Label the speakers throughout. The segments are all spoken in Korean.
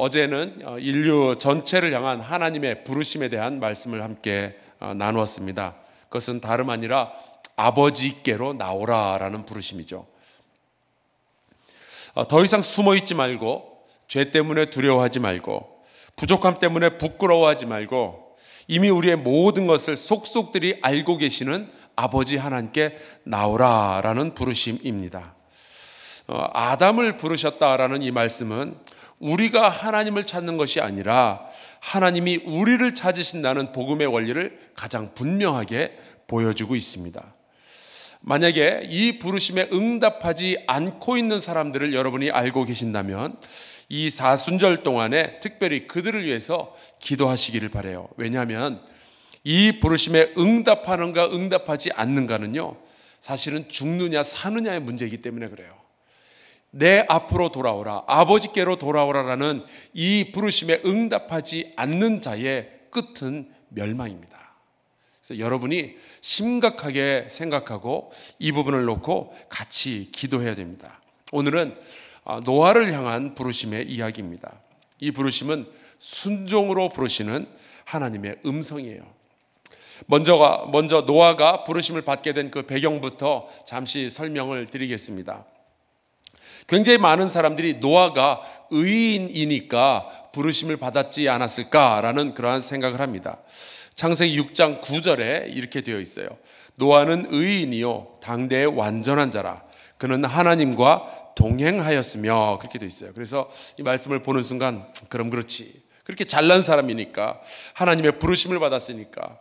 Speaker 1: 어제는 인류 전체를 향한 하나님의 부르심에 대한 말씀을 함께 나누었습니다. 그것은 다름 아니라 아버지께로 나오라라는 부르심이죠. 더 이상 숨어 있지 말고, 죄 때문에 두려워하지 말고, 부족함 때문에 부끄러워하지 말고, 이미 우리의 모든 것을 속속들이 알고 계시는 아버지 하나님께 나오라라는 부르심입니다. 아담을 부르셨다라는 이 말씀은 우리가 하나님을 찾는 것이 아니라 하나님이 우리를 찾으신다는 복음의 원리를 가장 분명하게 보여주고 있습니다. 만약에 이 부르심에 응답하지 않고 있는 사람들을 여러분이 알고 계신다면 이 사순절 동안에 특별히 그들을 위해서 기도하시기를 바라요. 왜냐하면 이 부르심에 응답하는가 응답하지 않는가는요, 사실은 죽느냐 사느냐의 문제이기 때문에 그래요. 내 앞으로 돌아오라, 아버지께로 돌아오라라는 이 부르심에 응답하지 않는 자의 끝은 멸망입니다. 그래서 여러분이 심각하게 생각하고 이 부분을 놓고 같이 기도해야 됩니다. 오늘은 노아를 향한 부르심의 이야기입니다. 이 부르심은 순종으로 부르시는 하나님의 음성이에요. 먼저 노아가 부르심을 받게 된 그 배경부터 잠시 설명을 드리겠습니다. 굉장히 많은 사람들이 노아가 의인이니까 부르심을 받았지 않았을까라는 그러한 생각을 합니다. 창세기 6장 9절에 이렇게 되어 있어요. 노아는 의인이요 당대의 완전한 자라. 그는 하나님과 동행하였으며, 그렇게 되어 있어요. 그래서 이 말씀을 보는 순간 그럼 그렇지, 그렇게 잘난 사람이니까, 하나님의 부르심을 받았으니까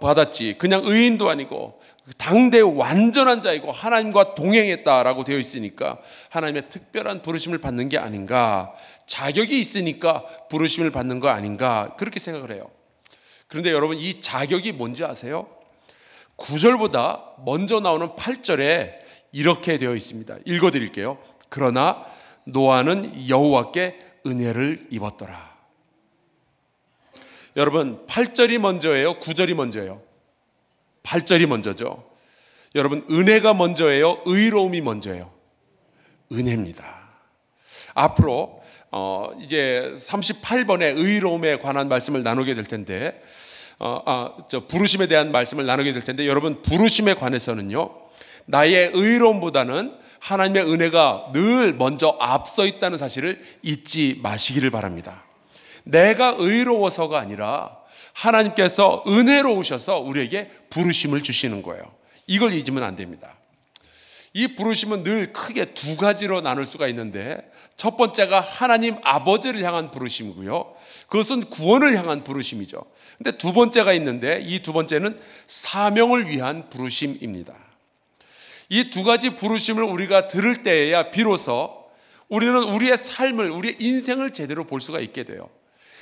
Speaker 1: 받았지, 그냥 의인도 아니고 당대의 완전한 자이고 하나님과 동행했다라고 되어 있으니까 하나님의 특별한 부르심을 받는 게 아닌가, 자격이 있으니까 부르심을 받는 거 아닌가, 그렇게 생각을 해요. 그런데 여러분, 이 자격이 뭔지 아세요? 9절보다 먼저 나오는 8절에 이렇게 되어 있습니다. 읽어드릴게요. 그러나 노아는 여호와께 은혜를 입었더라. 여러분, 8절이 먼저예요? 9절이 먼저예요? 8절이 먼저죠. 여러분, 은혜가 먼저예요? 의로움이 먼저예요? 은혜입니다. 앞으로 이제 38번의 의로움에 관한 말씀을 나누게 될 텐데, 부르심에 대한 말씀을 나누게 될 텐데, 여러분, 부르심에 관해서는요, 나의 의로움보다는 하나님의 은혜가 늘 먼저 앞서 있다는 사실을 잊지 마시기를 바랍니다. 내가 의로워서가 아니라 하나님께서 은혜로우셔서 우리에게 부르심을 주시는 거예요. 이걸 잊으면 안 됩니다. 이 부르심은 늘 크게 두 가지로 나눌 수가 있는데, 첫 번째가 하나님 아버지를 향한 부르심이고요, 그것은 구원을 향한 부르심이죠. 근데 두 번째가 있는데, 이 두 번째는 사명을 위한 부르심입니다. 이 두 가지 부르심을 우리가 들을 때에야 비로소 우리는 우리의 삶을, 우리의 인생을 제대로 볼 수가 있게 돼요.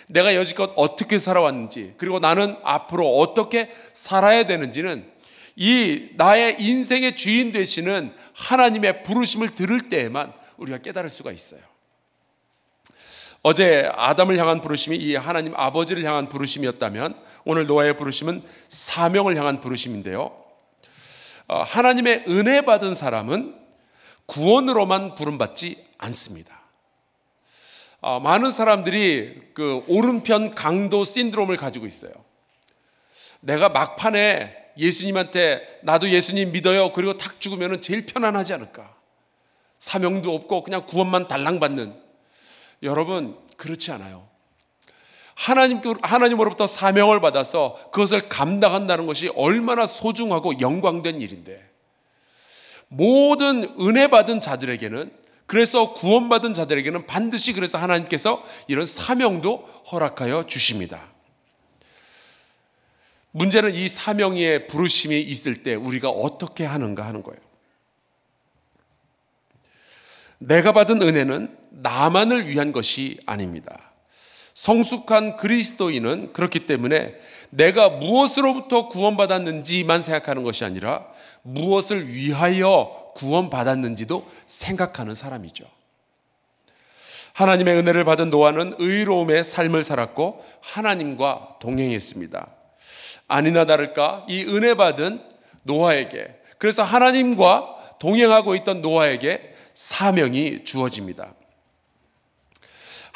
Speaker 1: 내가 여지껏 어떻게 살아왔는지, 그리고 나는 앞으로 어떻게 살아야 되는지는 이 나의 인생의 주인 되시는 하나님의 부르심을 들을 때에만 우리가 깨달을 수가 있어요. 어제 아담을 향한 부르심이 이 하나님 아버지를 향한 부르심이었다면, 오늘 노아의 부르심은 사명을 향한 부르심인데요, 하나님의 은혜 받은 사람은 구원으로만 부름받지 않습니다. 많은 사람들이 그 오른편 강도 신드롬을 가지고 있어요. 내가 막판에 예수님한테 나도 예수님 믿어요, 그리고 탁 죽으면 제일 편안하지 않을까, 사명도 없고 그냥 구원만 달랑 받는. 여러분, 그렇지 않아요. 하나님으로부터 사명을 받아서 그것을 감당한다는 것이 얼마나 소중하고 영광된 일인데, 모든 은혜 받은 자들에게는, 그래서 구원받은 자들에게는 반드시 그래서 하나님께서 이런 사명도 허락하여 주십니다. 문제는 이 사명의 부르심이 있을 때 우리가 어떻게 하는가 하는 거예요. 내가 받은 은혜는 나만을 위한 것이 아닙니다. 성숙한 그리스도인은 그렇기 때문에 내가 무엇으로부터 구원받았는지만 생각하는 것이 아니라 무엇을 위하여 구원받았는지도 생각하는 사람이죠. 하나님의 은혜를 받은 노아는 의로움의 삶을 살았고 하나님과 동행했습니다. 아니나 다를까 이 은혜 받은 노아에게, 그래서 하나님과 동행하고 있던 노아에게 사명이 주어집니다.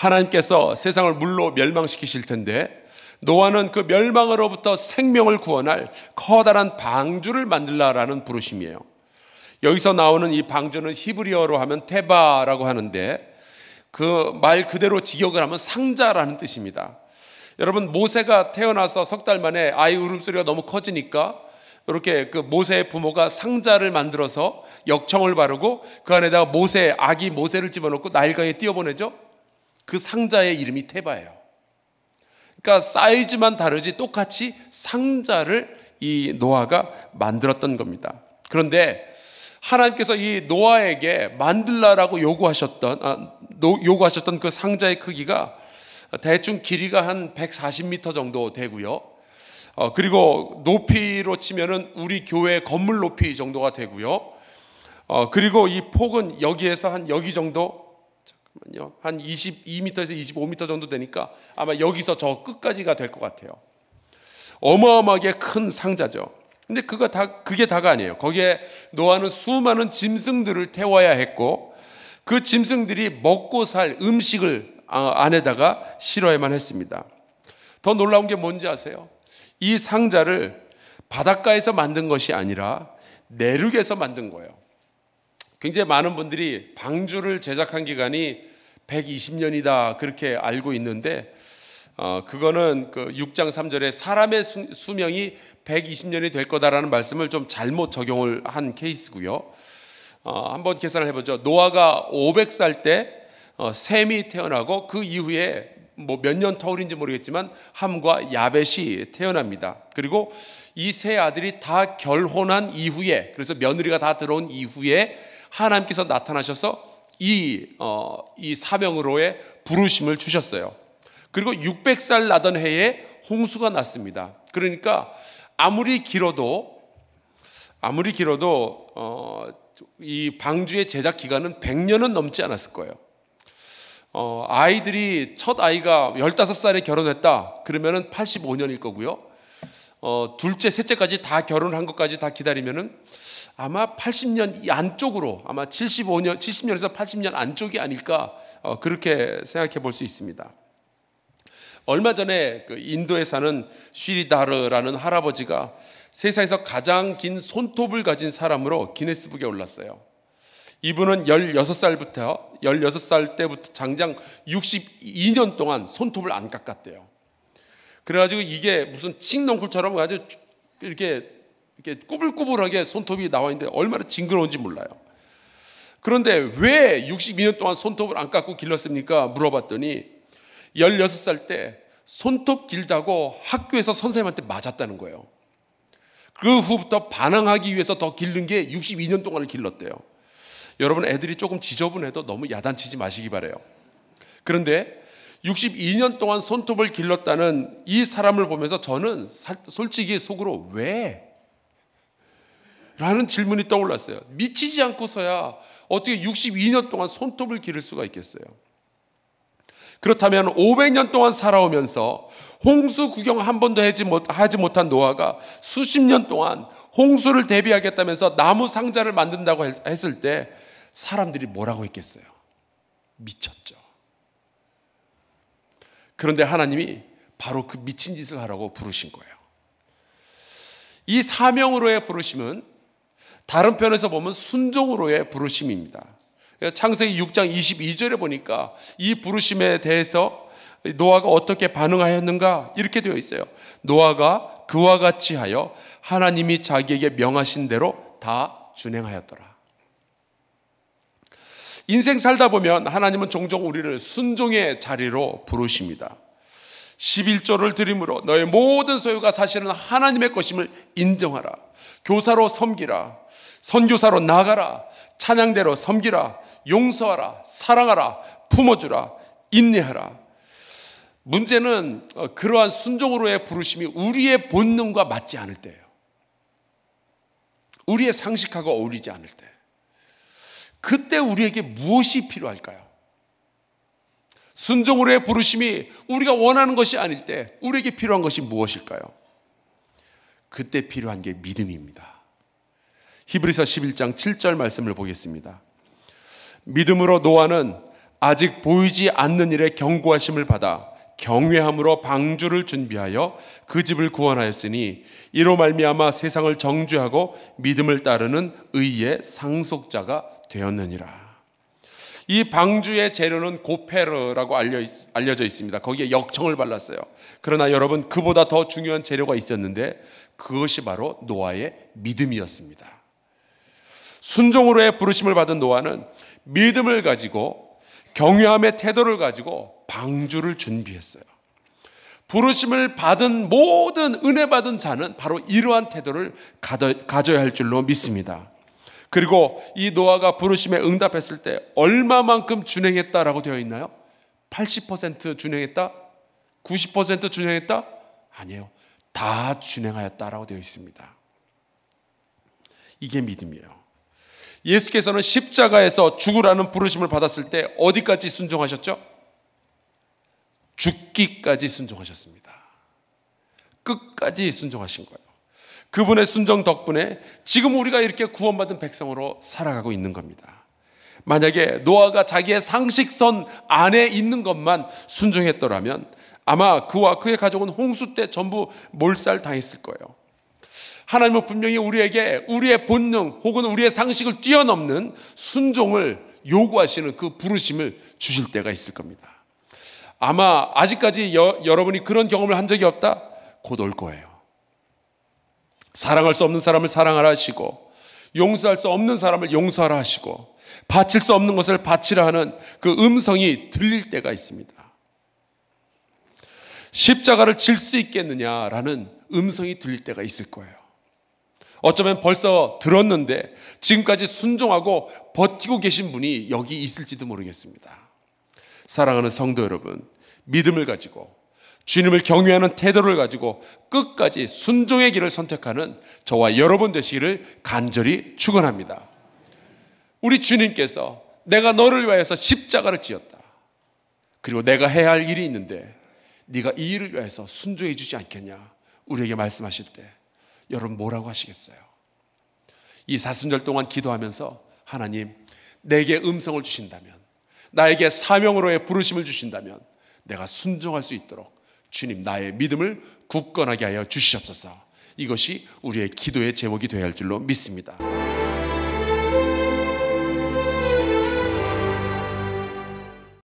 Speaker 1: 하나님께서 세상을 물로 멸망시키실 텐데 노아는 그 멸망으로부터 생명을 구원할 커다란 방주를 만들라라는 부르심이에요. 여기서 나오는 이 방주는 히브리어로 하면 테바라고 하는데 그 말 그대로 직역을 하면 상자라는 뜻입니다. 여러분, 모세가 태어나서 석 달 만에 아이 울음소리가 너무 커지니까 이렇게 그 모세의 부모가 상자를 만들어서 역청을 바르고 그 안에다가 아기 모세를 집어넣고 나일강에 띄워보내죠. 그 상자의 이름이 테바예요. 그러니까 사이즈만 다르지 똑같이 상자를 이 노아가 만들었던 겁니다. 그런데 하나님께서 이 노아에게 만들라라고 요구하셨던 그 상자의 크기가 대충 길이가 한 140m 정도 되고요. 그리고 높이로 치면은 우리 교회 건물 높이 정도가 되고요. 그리고 이 폭은 여기에서 한 여기 정도, 잠깐만요, 한 22m에서 25m 정도 되니까 아마 여기서 저 끝까지가 될 것 같아요. 어마어마하게 큰 상자죠. 근데 그게 다가 아니에요. 거기에 노아는 수많은 짐승들을 태워야 했고 그 짐승들이 먹고 살 음식을 안에다가 실어야만 했습니다. 더 놀라운 게 뭔지 아세요? 이 상자를 바닷가에서 만든 것이 아니라 내륙에서 만든 거예요. 굉장히 많은 분들이 방주를 제작한 기간이 120년이다 그렇게 알고 있는데 그거는 그 6장 3절에 사람의 수명이 120년이 될 거다라는 말씀을 좀 잘못 적용을 한 케이스고요. 한번 계산을 해보죠. 노아가 500살 때 셈이 태어나고 그 이후에 뭐 몇 년 터울인지 모르겠지만 함과 야벳이 태어납니다. 그리고 이 세 아들이 다 결혼한 이후에, 그래서 며느리가 다 들어온 이후에 하나님께서 나타나셔서 이 사명으로의 부르심을 주셨어요. 그리고 600살 나던 해에 홍수가 났습니다. 그러니까 아무리 길어도 이 방주의 제작 기간은 100년은 넘지 않았을 거예요. 아이들이 첫 아이가 15살에 결혼했다 그러면은 85년일 거고요. 둘째, 셋째까지 다 결혼한 것까지 다 기다리면은 아마 80년 안쪽으로, 아마 70년에서 80년 안쪽이 아닐까 그렇게 생각해 볼 수 있습니다. 얼마 전에 그 인도에 사는 쉬리다르라는 할아버지가 세상에서 가장 긴 손톱을 가진 사람으로 기네스북에 올랐어요. 이분은 16살 때부터 장장 62년 동안 손톱을 안 깎았대요. 그래가지고 이게 무슨 칡넝쿨처럼 아주 이렇게 꾸불꾸불하게 손톱이 나와 있는데 얼마나 징그러운지 몰라요. 그런데 왜 62년 동안 손톱을 안 깎고 길렀습니까? 물어봤더니 16살 때 손톱 길다고 학교에서 선생님한테 맞았다는 거예요. 그 후부터 반항하기 위해서 더 기른 게 62년 동안을 길렀대요. 여러분, 애들이 조금 지저분해도 너무 야단치지 마시기 바라요. 그런데 62년 동안 손톱을 길렀다는 이 사람을 보면서 저는 솔직히 속으로 왜? 라는 질문이 떠올랐어요. 미치지 않고서야 어떻게 62년 동안 손톱을 기를 수가 있겠어요? 그렇다면 500년 동안 살아오면서 홍수 구경 한 번도 하지 못한 노아가 수십 년 동안 홍수를 대비하겠다면서 나무 상자를 만든다고 했을 때 사람들이 뭐라고 했겠어요? 미쳤죠. 그런데 하나님이 바로 그 미친 짓을 하라고 부르신 거예요. 이 사명으로의 부르심은 다른 편에서 보면 순종으로의 부르심입니다. 창세기 6장 22절에 보니까 이 부르심에 대해서 노아가 어떻게 반응하였는가 이렇게 되어 있어요. 노아가 그와 같이 하여 하나님이 자기에게 명하신 대로 다 준행하였더라. 인생 살다 보면 하나님은 종종 우리를 순종의 자리로 부르십니다. 11조를 드림으로 너의 모든 소유가 사실은 하나님의 것임을 인정하라. 교사로 섬기라. 선교사로 나가라. 찬양대로 섬기라. 용서하라. 사랑하라. 품어주라. 인내하라. 문제는 그러한 순종으로의 부르심이 우리의 본능과 맞지 않을 때예요. 우리의 상식하고 어울리지 않을 때. 그때 우리에게 무엇이 필요할까요? 순종으로의 부르심이 우리가 원하는 것이 아닐 때 우리에게 필요한 것이 무엇일까요? 그때 필요한 게 믿음입니다. 히브리서 11장 7절 말씀을 보겠습니다. 믿음으로 노아는 아직 보이지 않는 일에 경고하심을 받아 경외함으로 방주를 준비하여 그 집을 구원하였으니 이로 말미암아 세상을 정죄하고 믿음을 따르는 의의 상속자가 되었느니라. 이 방주의 재료는 고페르라고 알려져 있습니다. 거기에 역청을 발랐어요. 그러나 여러분, 그보다 더 중요한 재료가 있었는데 그것이 바로 노아의 믿음이었습니다. 순종으로의 부르심을 받은 노아는 믿음을 가지고 경외함의 태도를 가지고 방주를 준비했어요. 부르심을 받은 모든 은혜 받은 자는 바로 이러한 태도를 가져야 할 줄로 믿습니다. 그리고 이 노아가 부르심에 응답했을 때 얼마만큼 준행했다라고 되어 있나요? 80% 준행했다? 90% 준행했다? 아니에요. 다 준행하였다라고 되어 있습니다. 이게 믿음이에요. 예수께서는 십자가에서 죽으라는 부르심을 받았을 때 어디까지 순종하셨죠? 죽기까지 순종하셨습니다. 끝까지 순종하신 거예요. 그분의 순종 덕분에 지금 우리가 이렇게 구원받은 백성으로 살아가고 있는 겁니다. 만약에 노아가 자기의 상식선 안에 있는 것만 순종했더라면 아마 그와 그의 가족은 홍수 때 전부 몰살당했을 거예요. 하나님은 분명히 우리에게 우리의 본능 혹은 우리의 상식을 뛰어넘는 순종을 요구하시는 그 부르심을 주실 때가 있을 겁니다. 아마 아직까지 여러분이 그런 경험을 한 적이 없다? 곧 올 거예요. 사랑할 수 없는 사람을 사랑하라 하시고 용서할 수 없는 사람을 용서하라 하시고 바칠 수 없는 것을 바치라 하는 그 음성이 들릴 때가 있습니다. 십자가를 질 수 있겠느냐라는 음성이 들릴 때가 있을 거예요. 어쩌면 벌써 들었는데 지금까지 순종하고 버티고 계신 분이 여기 있을지도 모르겠습니다. 사랑하는 성도 여러분, 믿음을 가지고 주님을 경외하는 태도를 가지고 끝까지 순종의 길을 선택하는 저와 여러분 되시기를 간절히 축원합니다. 우리 주님께서 내가 너를 위하여서 십자가를 지었다. 그리고 내가 해야 할 일이 있는데 네가 이 일을 위해서 순종해 주지 않겠냐 우리에게 말씀하실 때 여러분 뭐라고 하시겠어요? 이 사순절 동안 기도하면서 하나님 내게 음성을 주신다면 나에게 사명으로의 부르심을 주신다면 내가 순종할 수 있도록 주님 나의 믿음을 굳건하게 하여 주시옵소서. 이것이 우리의 기도의 제목이 되어야 할 줄로 믿습니다.